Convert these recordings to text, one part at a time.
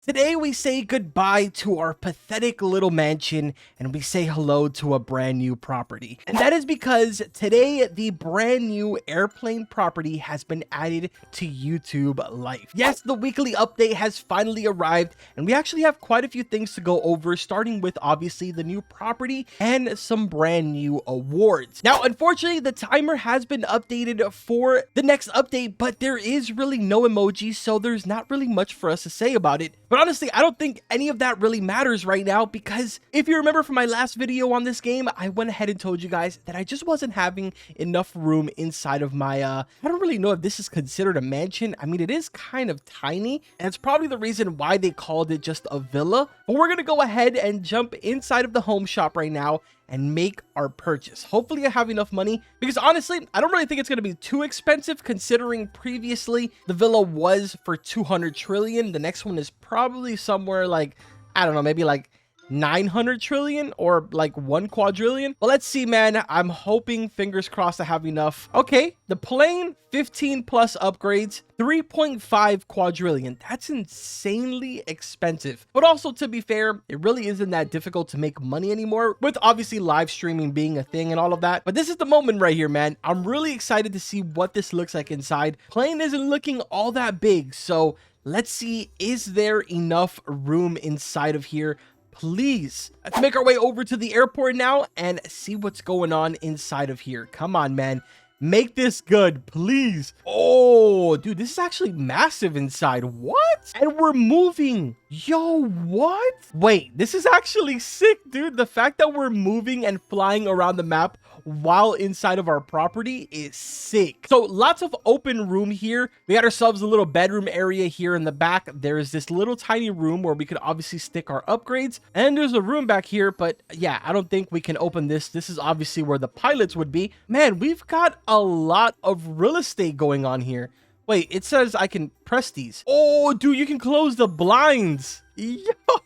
Today we say goodbye to our pathetic little mansion and we say hello to a brand new property. And that is because today the brand new airplane property has been added to YouTube Life. Yes, the weekly update has finally arrived and we actually have quite a few things to go over, starting with obviously the new property and some brand new awards. Now, unfortunately, the timer has been updated for the next update, but there is really no emoji, so there's not really much for us to say about it. But honestly, I don't think any of that really matters right now, because if you remember from my last video on this game, I went ahead and told you guys that I just wasn't having enough room inside of my, I don't really know if this is considered a mansion. I mean, it is kind of tiny, and it's probably the reason why they called it just a villa. But we're going to go ahead and jump inside of the home shop right now and make our purchase. Hopefully I have enough money, because honestly, I don't really think it's going to be too expensive, considering previously the villa was for 200 trillion. The next one is probably somewhere like, I don't know, maybe like 900 trillion or like 1 quadrillion. Well, let's see, man. I'm hoping, fingers crossed, I have enough. Okay, the plane, 15 plus upgrades, 3.5 quadrillion. That's insanely expensive. But also, to be fair, it really isn't that difficult to make money anymore, with obviously live streaming being a thing and all of that. But this is the moment right here, man. I'm really excited to see what this looks like inside. Plane isn't looking all that big, so let's see, is there enough room inside of here? Please, let's make our way over to the airport now and see what's going on inside of here. Come on, man. Make this good, please. Oh, dude, this is actually massive inside. What? And we're moving. Yo, what? Wait, this is actually sick, dude. The fact that we're moving and flying around the map while inside of our property is sick. So lots of open room here. We got ourselves a little bedroom area here in the back. There's this little tiny room where we could obviously stick our upgrades, and there's a room back here, but yeah, I don't think we can open this. This is obviously where the pilots would be. Man, we've got a lot of real estate going on here. Wait, it says I can press these. Oh, dude, you can close the blinds. Yo,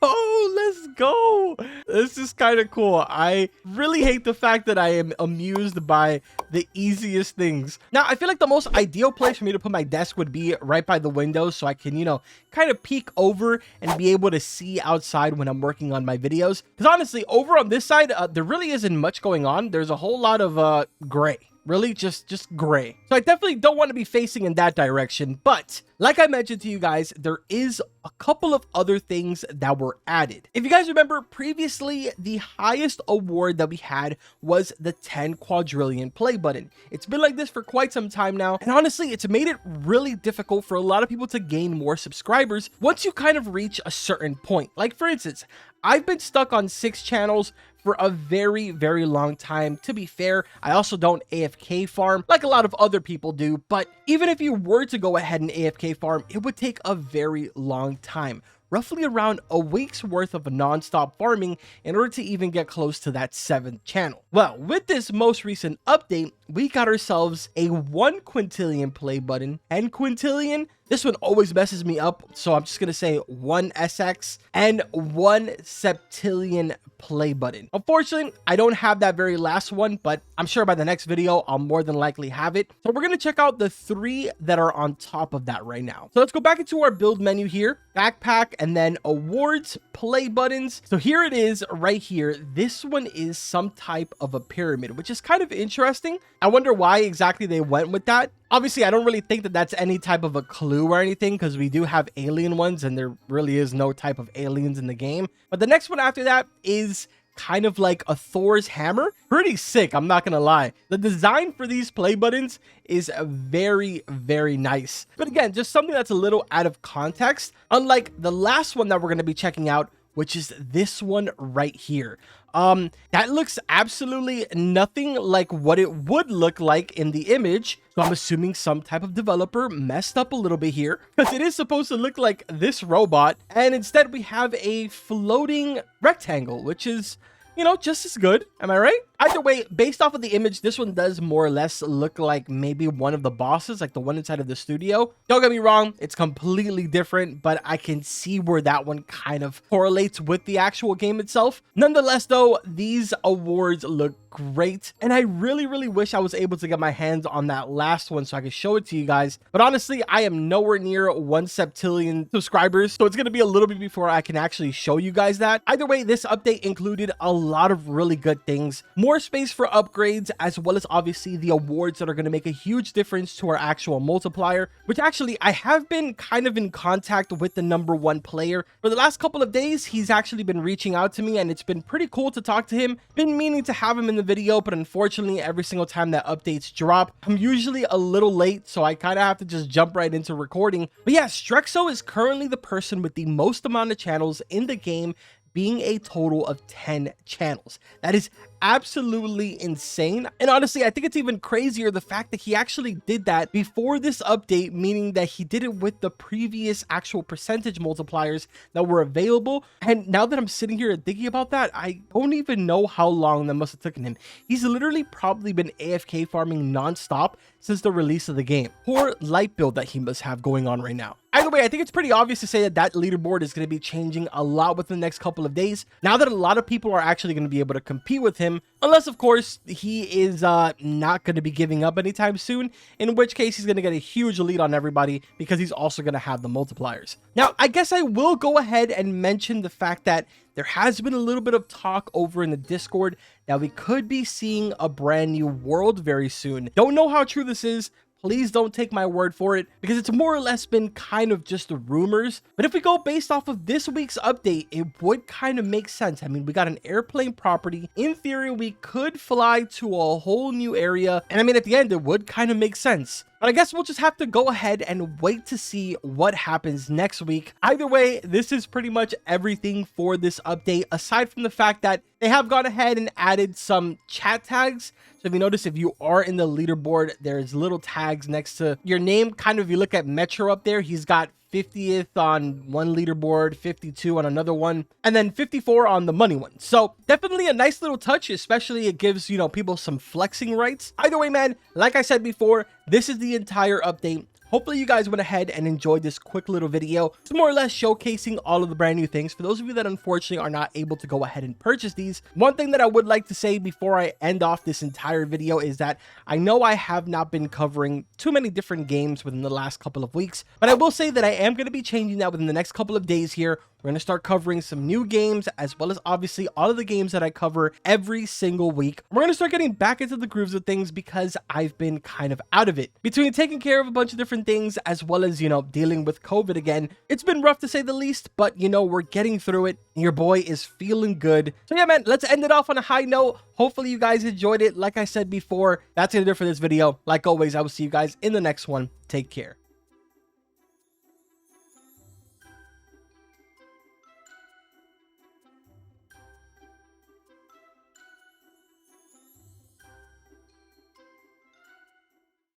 let's go. This is kind of cool. I really hate the fact that I am amused by the easiest things. Now, I feel like the most ideal place for me to put my desk would be right by the window, so I can, you know, kind of peek over and be able to see outside when I'm working on my videos. Because honestly, over on this side, there really isn't much going on. There's a whole lot of gray. Really, just gray. So I definitely don't want to be facing in that direction. But like I mentioned to you guys, there is a couple of other things that were added. If you guys remember, previously, the highest award that we had was the 10 quadrillion play button. It's been like this for quite some time now. And honestly, it's made it really difficult for a lot of people to gain more subscribers once you kind of reach a certain point. Like, for instance, I've been stuck on 6 channels for a very, very long time. To be fair, I also don't AFK farm like a lot of other people do, but even if you were to go ahead and AFK farm, it would take a very long time. Roughly around a week's worth of non-stop farming in order to even get close to that 7th channel. Well, with this most recent update, we got ourselves a 1 quintillion play button, and quintillion, this one always messes me up, so I'm just gonna say 1 SX and 1 septillion play button. Unfortunately, I don't have that very last one, but I'm sure by the next video, I'll more than likely have it. So we're gonna check out the 3 that are on top of that right now. So let's go back into our build menu here, backpack, and then awards, play buttons. So here it is right here. This one is some type of a pyramid, which is kind of interesting. I wonder why exactly they went with that. Obviously, I don't really think that that's any type of a clue or anything, because we do have alien ones and there really is no type of aliens in the game. But the next one after that is kind of like a Thor's hammer. Pretty sick, I'm not gonna lie. The design for these play buttons is very, very nice. But again, just something that's a little out of context, unlike the last one that we're gonna be checking out, which is this one right here. That looks absolutely nothing like what it would look like in the image. So I'm assuming some type of developer messed up a little bit here, because it is supposed to look like this robot. And instead we have a floating rectangle, which is, you know, just as good. Am I right? Either way, based off of the image, this one does more or less look like maybe one of the bosses, like the one inside of the studio. Don't get me wrong, it's completely different, but I can see where that one kind of correlates with the actual game itself. Nonetheless, though, these awards look great, and I really wish I was able to get my hands on that last one so I could show it to you guys. But honestly, I am nowhere near 1 septillion subscribers, so it's going to be a little bit before I can actually show you guys that. Either way, this update included a lot of really good things, more space for upgrades, as well as obviously the awards that are going to make a huge difference to our actual multiplier, which actually I have been kind of in contact with the #1 player for the last couple of days. He's actually been reaching out to me, and it's been pretty cool to talk to him. Been meaning to have him in the video, but unfortunately every single time that updates drop, I'm usually a little late, so I kind of have to just jump right into recording. But yeah, Strexo is currently the person with the most amount of channels in the game, being a total of 10 channels. That is absolutely insane. And honestly, I think it's even crazier the fact that he actually did that before this update, meaning that he did it with the previous actual percentage multipliers that were available. And now that I'm sitting here thinking about that, I don't even know how long that must have taken him. He's literally probably been AFK farming non-stop since the release of the game. Poor light build that he must have going on right now. Either way, I think it's pretty obvious to say that that leaderboard is going to be changing a lot within the next couple of days, now that a lot of people are actually going to be able to compete with him, unless of course he is not going to be giving up anytime soon, in which case he's going to get a huge lead on everybody because he's also going to have the multipliers. Now, I guess I will go ahead and mention the fact that there has been a little bit of talk over in the Discord that we could be seeing a brand new world very soon. Don't know how true this is. Please don't take my word for it, because it's more or less been kind of just the rumors. But if we go based off of this week's update, it would kind of make sense. I mean, we got an airplane property. In theory, we could fly to a whole new area. And I mean, at the end, it would kind of make sense. But I guess we'll just have to go ahead and wait to see what happens next week. Either way, this is pretty much everything for this update, aside from the fact that they have gone ahead and added some chat tags. So if you notice, if you are in the leaderboard, there's little tags next to your name. Kind of, if you look at Metro up there, he's got 50th on one leaderboard, 52 on another one, and then 54 on the money one. So definitely a nice little touch, especially it gives, you know, people some flexing rights. Either way, man, like I said before, this is the entire update. Hopefully you guys went ahead and enjoyed this quick little video. It's more or less showcasing all of the brand new things. For those of you that unfortunately are not able to go ahead and purchase these, one thing that I would like to say before I end off this entire video is that I know I have not been covering too many different games within the last couple of weeks, but I will say that I am going to be changing that within the next couple of days here. We're going to start covering some new games, as well as obviously all of the games that I cover every single week. We're going to start getting back into the grooves of things because I've been kind of out of it. Between taking care of a bunch of different things, as well as, you know, dealing with COVID again, it's been rough to say the least, but, you know, we're getting through it. Your boy is feeling good. So yeah, man, let's end it off on a high note. Hopefully you guys enjoyed it. Like I said before, that's going to do it for this video. Like always, I will see you guys in the next one. Take care.